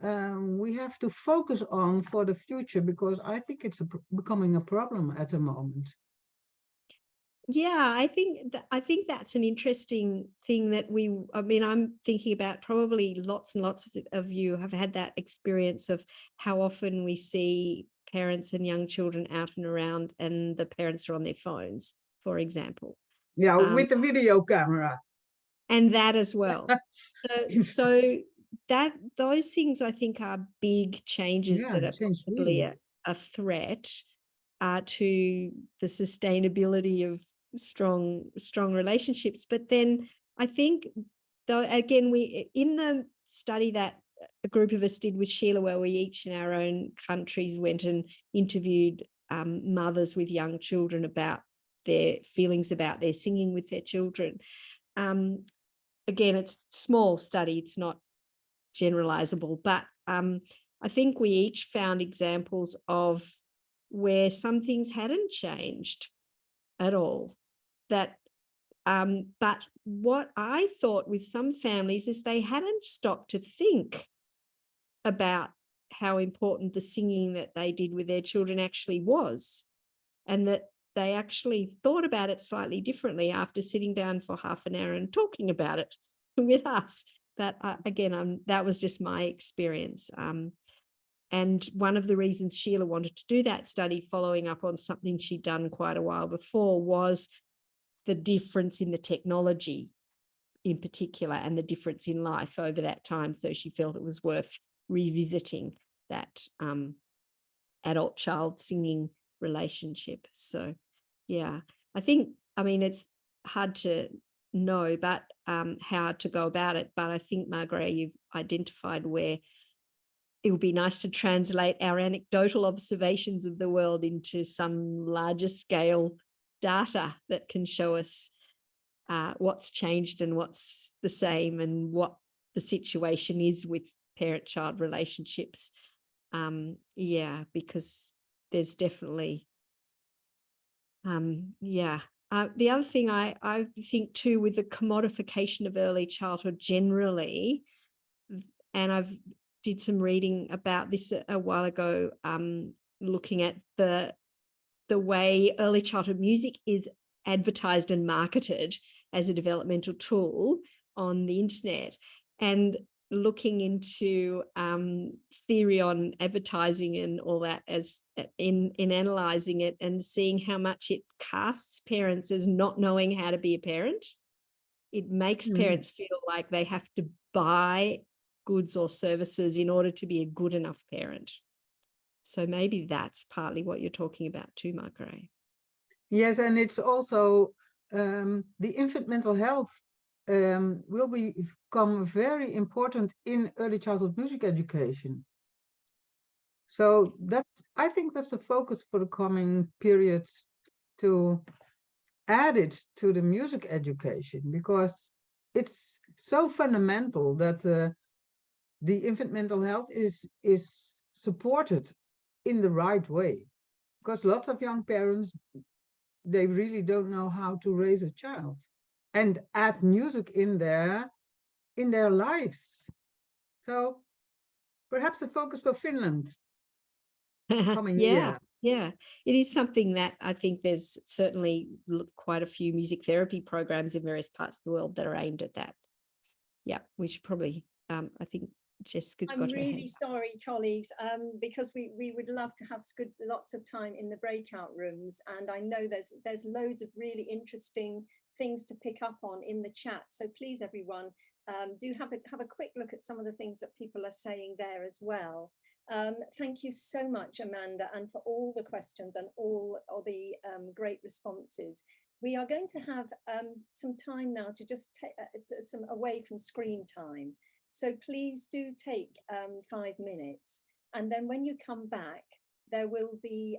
we have to focus on for the future, because I think it's becoming a problem at the moment. Yeah, I think that's an interesting thing that I'm thinking about. Probably lots and lots of you have had that experience of how often we see parents and young children out and around and the parents are on their phones, for example. Yeah, with the video camera. And that as well. So that those things I think are big changes that are possibly a threat to the sustainability of strong relationships. But then I think, though, again, we in the study that a group of us did with Sheila, where we each in our own countries went and interviewed mothers with young children about their feelings about their singing with their children. Again, it's a small study, it's not generalizable, but I think we each found examples of where some things hadn't changed at all. But what I thought with some families is they hadn't stopped to think about how important the singing that they did with their children actually was, and that they actually thought about it slightly differently after sitting down for half an hour and talking about it with us. But again, that was just my experience. And one of the reasons Sheila wanted to do that study, following up on something she'd done quite a while before, was the difference in the technology in particular and the difference in life over that time. So she felt it was worth revisiting that adult-child singing relationship. So, yeah, I mean, it's hard to know but how to go about it. But I think, Margaret, you've identified where it would be nice to translate our anecdotal observations of the world into some larger scale data that can show us what's changed and what's the same, and what the situation is with parent-child relationships. Yeah, because there's definitely, the other thing I think too, with the commodification of early childhood generally, and I've did some reading about this a while ago, looking at the way early childhood music is advertised and marketed as a developmental tool on the internet, and looking into theory on advertising and all that, as in analysing it and seeing how much it casts parents as not knowing how to be a parent. It makes parents feel like they have to buy goods or services in order to be a good enough parent. So maybe that's partly what you're talking about too, Margaret. Yes, and it's also the infant mental health will become very important in early childhood music education. So I think that's a focus for the coming period, to add it to the music education, because it's so fundamental that the infant mental health is supported in the right way, because lots of young parents, they really don't know how to raise a child and add music in their lives. So perhaps a focus for Finland coming year. Yeah, it is something that I think there's certainly quite a few music therapy programs in various parts of the world that are aimed at that. Yeah, we should probably, I think Jessica's got her hand. I'm really sorry, colleagues, because we would love to have lots of time in the breakout rooms, and I know there's loads of really interesting things to pick up on in the chat. So please, everyone, do have a quick look at some of the things that people are saying there as well. Thank you so much, Amanda, and for all the questions and all the great responses. We are going to have some time now to just take some away from screen time. So please do take 5 minutes, and then when you come back, there will be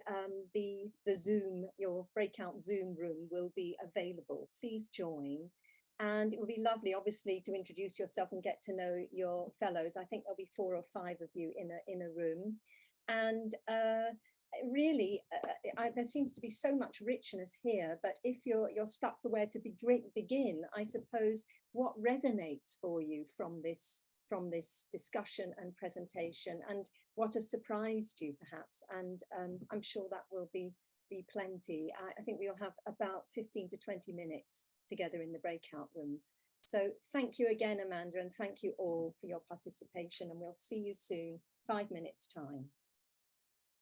the Zoom, your breakout Zoom room will be available. Please join. And it would be lovely, obviously, to introduce yourself and get to know your fellows. I think there'll be 4 or 5 of you in a room. And really, there seems to be so much richness here. But if you're stuck for where to begin, I suppose, what resonates for you from this discussion and presentation, and what has surprised you, perhaps? And I'm sure that will be plenty. I think we'll have about 15 to 20 minutes together in the breakout rooms. So thank you again, Amanda, and thank you all for your participation, and we'll see you soon, 5 minutes time.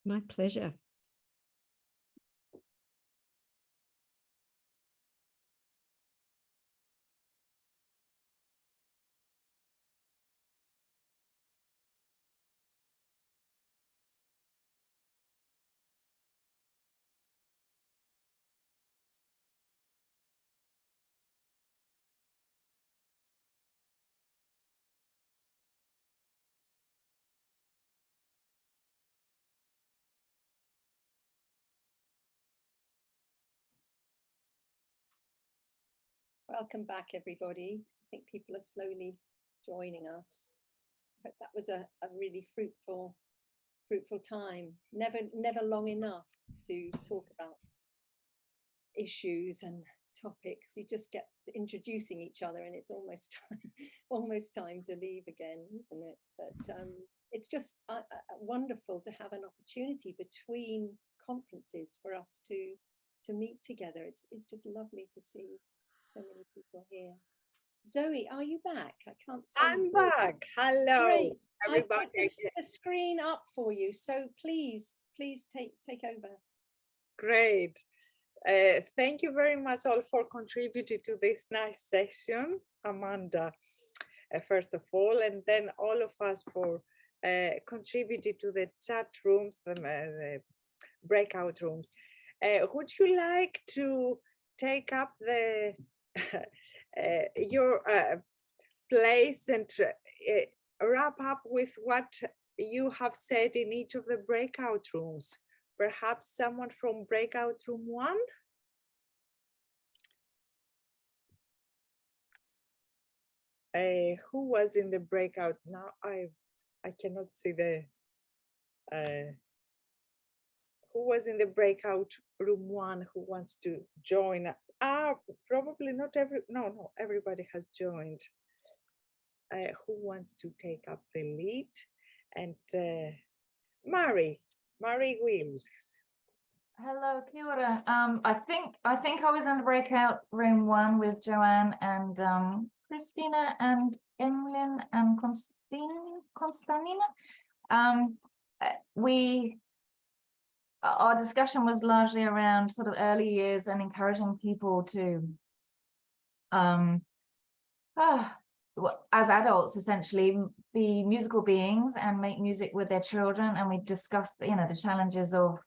My pleasure. Welcome back, everybody. I think people are slowly joining us. But that was a really fruitful time. Never long enough to talk about issues and topics. You just get introducing each other, and it's almost time to leave again, isn't it? But it's just wonderful to have an opportunity between conferences for us to meet together. It's just lovely to see so many people here. Zoe, are you back? I can't see. I'm back. Hello, Great. I've everybody. put the screen up for you, so please take over. Great. Thank you very much all for contributing to this nice session, Amanda, first of all, and then all of us for contributing to the chat rooms, the breakout rooms. Would you like to take up the your place and wrap up with what you have said in each of the breakout rooms? Perhaps someone from breakout room 1? Who was in the breakout? Now I cannot see the who was in the breakout room 1 who wants to join. Probably not no, everybody has joined. Who wants to take up the lead? And Mary Wills. Hello, kia ora. I think I was in the breakout room 1 with Joanne and Christina and Emlyn and Constantina. Our discussion was largely around sort of early years and encouraging people to, as adults, essentially be musical beings and make music with their children. And we discussed, the challenges of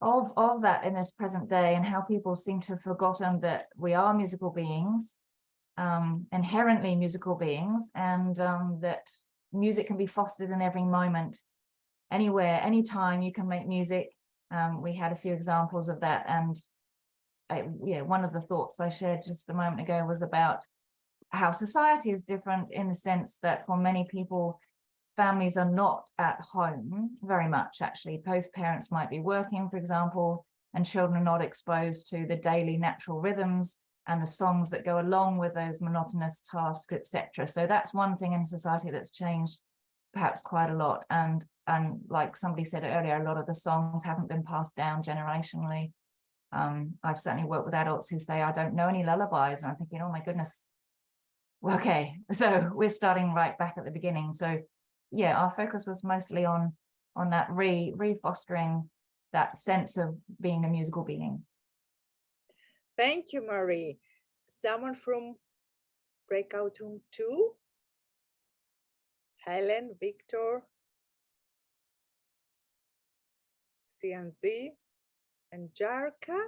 that in this present day, and how people seem to have forgotten that we are musical beings, inherently musical beings, and that music can be fostered in every moment, anywhere, anytime you can make music. We had a few examples of that, and one of the thoughts I shared just a moment ago was about how society is different in the sense that for many people, families are not at home very much, actually. Both parents might be working, for example, and children are not exposed to the daily natural rhythms and the songs that go along with those monotonous tasks, etc. So that's one thing in society that's changed perhaps quite a lot. And like somebody said earlier, a lot of the songs haven't been passed down generationally. I've certainly worked with adults who say, I don't know any lullabies. And I'm thinking, oh my goodness. Okay, so we're starting right back at the beginning. So yeah, our focus was mostly on that re-fostering that sense of being a musical being. Thank you, Marie. Someone from breakout room 2? Helen, Victor, CNZ, and Jarka.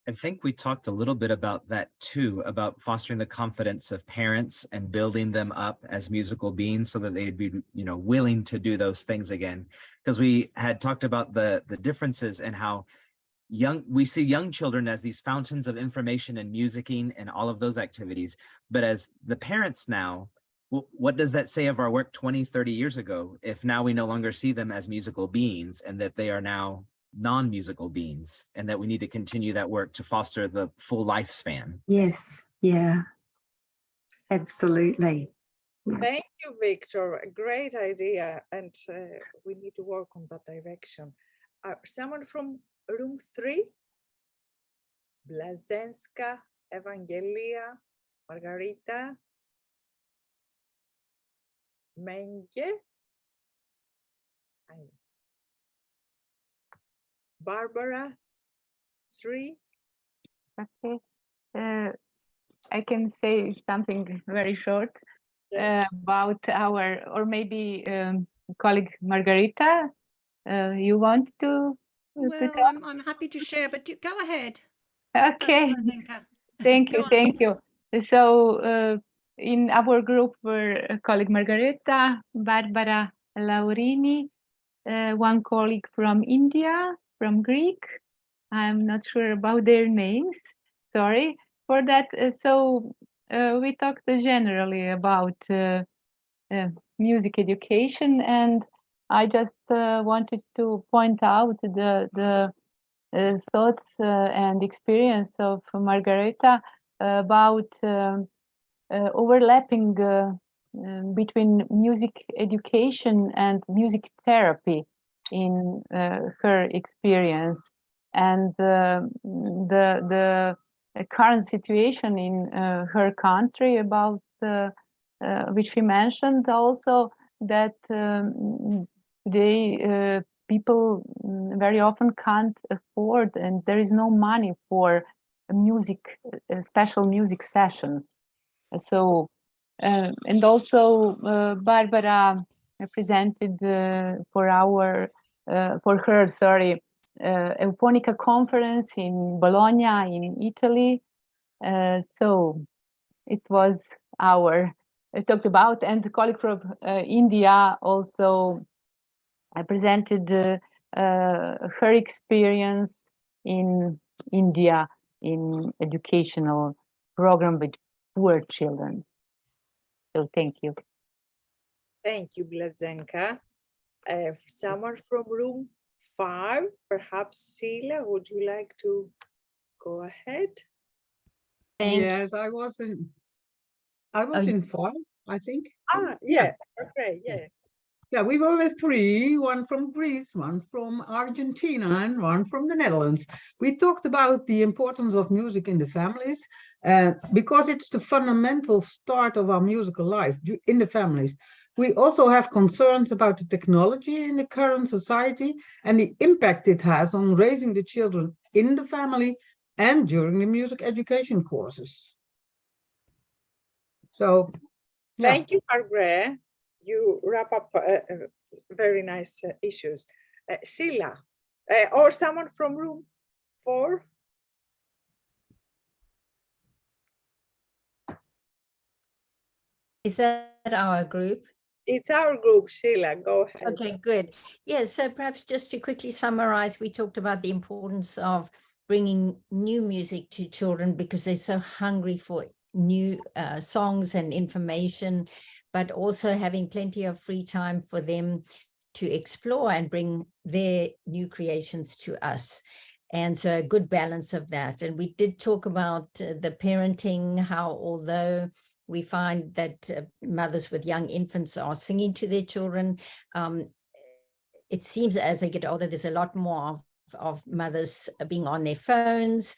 I think we talked a little bit about that too, about fostering the confidence of parents and building them up as musical beings so that they'd be, willing to do those things again. Because we had talked about the differences and how we see young children as these fountains of information and musicking and all of those activities. But as the parents now, what does that say of our work 20, 30 years ago, if now we no longer see them as musical beings and that they are now non-musical beings, and that we need to continue that work to foster the full lifespan? Yes, yeah, absolutely. Thank you, Victor. A great idea, and we need to work on that direction. Someone from room 3? Blazenska, Evangelia, Margarita, Menge, Barbara, 3. Okay, I can say something very short about our, or maybe colleague Margarita. You want to? Well, I'm happy to share, but go ahead. Okay. Thank you. So in our group were colleague Margareta, Barbara Laurini, one colleague from India, from Greek. I'm not sure about their names, sorry. for that. We talked generally about music education, and I just wanted to point out the thoughts and experience of Margareta about overlapping between music education and music therapy in her experience, and the current situation in her country about which we mentioned also, that today people very often can't afford, and there is no money for music, special music sessions. So, and also Barbara presented for her, sorry, Euponica conference in Bologna in Italy. So it was talked about, and the colleague from India also presented her experience in India in educational program with poor children. So thank you. Thank you, Blaženka. Someone from room 5, perhaps Sheila, would you like to go ahead? Yes, I was in 5, I think. Yeah. Okay, yeah. Yeah, we were with 3, one from Greece, one from Argentina, and one from the Netherlands. We talked about the importance of music in the families, because it's the fundamental start of our musical life in the families. We also have concerns about the technology in the current society and the impact it has on raising the children in the family and during the music education courses. So, yeah. Thank you, Margaret. You wrap up very nice issues. Sheila, or someone from room 4? Is that our group? It's our group, Sheila, go ahead. Okay, good. Yes, so perhaps just to quickly summarize, we talked about the importance of bringing new music to children because they're so hungry for new songs and information, but also having plenty of free time for them to explore and bring their new creations to us. And so a good balance of that. And we did talk about the parenting, how although we find that mothers with young infants are singing to their children, it seems as they get older, there's a lot more of mothers being on their phones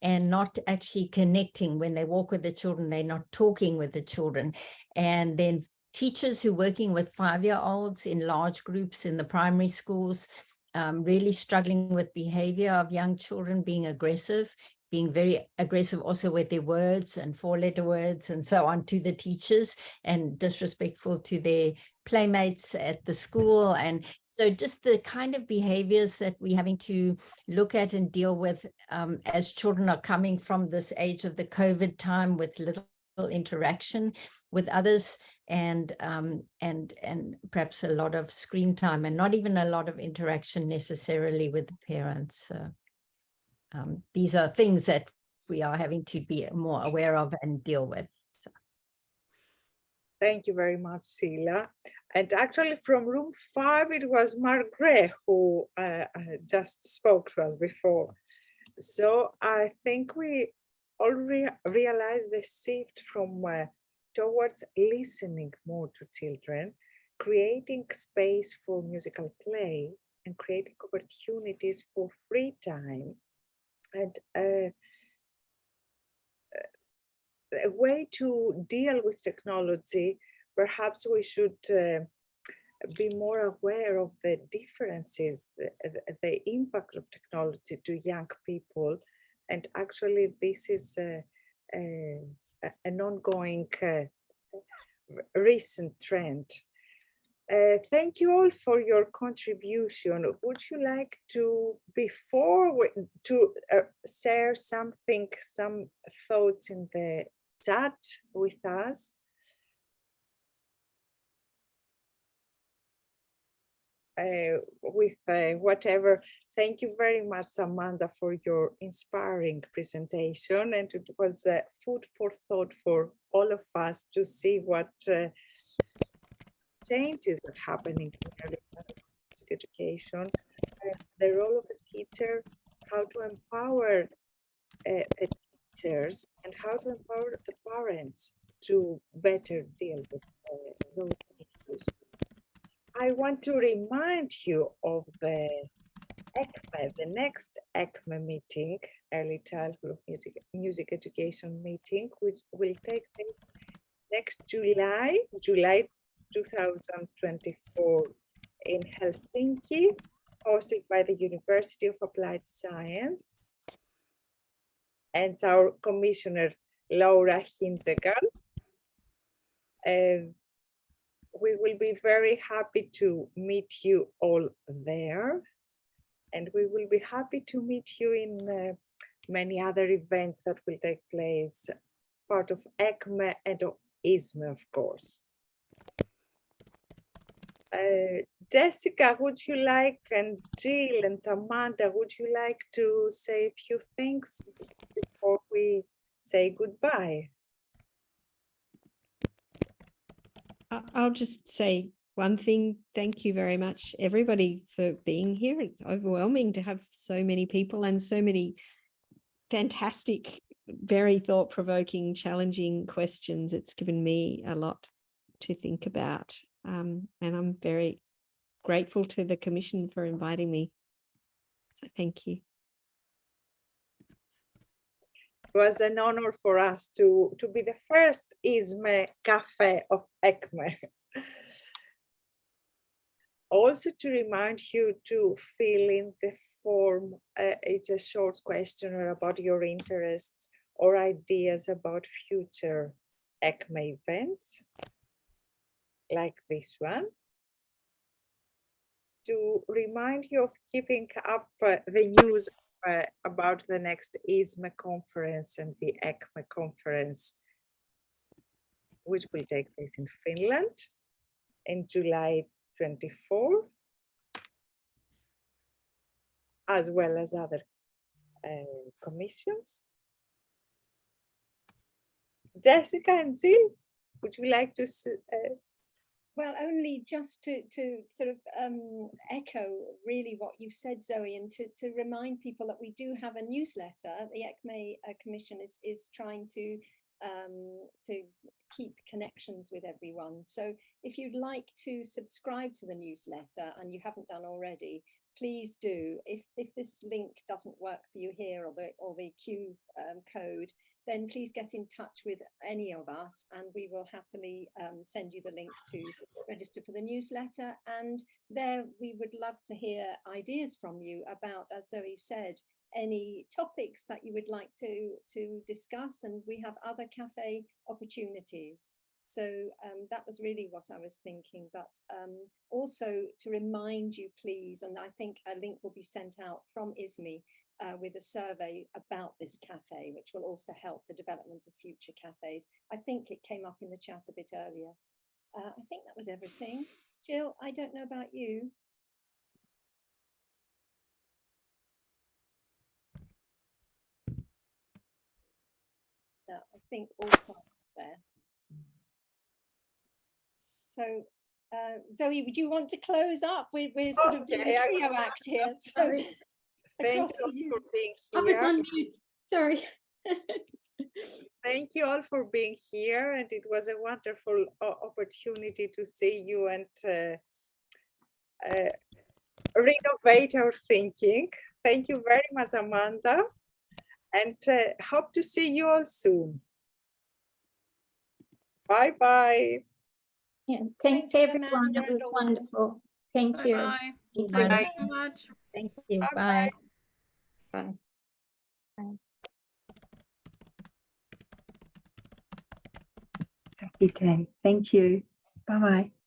and not actually connecting. When they walk with the children, they're not talking with the children. And then teachers who are working with 5-year-olds in large groups in the primary schools, really struggling with behavior of young children, being aggressive, being very aggressive also with their words and 4-letter words and so on to the teachers, and disrespectful to their playmates at the school. And so just the kind of behaviors that we're having to look at and deal with as children are coming from this age of the COVID time with little interaction with others, and perhaps a lot of screen time and not even a lot of interaction necessarily with the parents. So these are things that we are having to be more aware of and deal with. So. Thank you very much, Sheila. And actually from room 5, it was Margaret who just spoke to us before. So I think we already realized the shift from towards listening more to children, creating space for musical play and creating opportunities for free time. And a way to deal with technology, perhaps we should be more aware of the differences, the impact of technology to young people. And actually this is an ongoing recent trend. Thank you all for your contribution. Would you like to, share something, some thoughts in the chat with us? with whatever. Thank you very much, Amanda, for your inspiring presentation. And it was food for thought for all of us to see what changes are happening in early education, the role of the teacher, how to empower the teachers, and how to empower the parents to better deal with those issues. I want to remind you of the ECME, the next ECME meeting, Early Childhood Music Education meeting, which will take place next July 2024 in Helsinki, hosted by the University of Applied Science and our commissioner, Laura Hintegal. We will be very happy to meet you all there. And we will be happy to meet you in many other events that will take place, part of ECME and of ECME, of course. Jessica, would you like, and Jill and Amanda, would you like to say a few things before we say goodbye? I'll just say one thing. Thank you very much, everybody, for being here. It's overwhelming to have so many people and so many fantastic, very thought-provoking, challenging questions. It's given me a lot to think about. And I'm very grateful to the Commission for inviting me. So thank you. It was an honor for us to be the first ECME Cafe of ECME. Also to remind you to fill in the form, it's a short questionnaire about your interests or ideas about future ECME events, like this one. To remind you of keeping up the news about the next ECME conference and the ECME conference, which will take place in Finland in July 24, as well as other commissions. Jessica and Jill, would you like to well, only just to sort of echo really what you said, Zoe, and to remind people that we do have a newsletter. The ECME Commission is trying to keep connections with everyone. So if you'd like to subscribe to the newsletter and you haven't done already, please do. If this link doesn't work for you here, or the Q code, then please get in touch with any of us and we will happily send you the link to register for the newsletter. And there we would love to hear ideas from you about, as Zoe said, any topics that you would like to discuss, and we have other cafe opportunities. So that was really what I was thinking, but also to remind you, please, and I think a link will be sent out from ECME with a survey about this cafe, which will also help the development of future cafes. I think it came up in the chat a bit earlier. I think that was everything. Jill, I don't know about you. No, I think all there. So, Zoe, would you want to close up? We're sort of doing a trio act here. So, thank you all for being here. I was on mute. Sorry. Thank you all for being here, and it was a wonderful opportunity to see you and renovate our thinking. Thank you very much, Amanda, and hope to see you all soon. Bye bye. Yeah, thanks everyone. It was wonderful. Thank you. Bye. Thank Thank you you so much. Thank you. Bye. Bye. Bye. Okay, thank you. Bye-bye.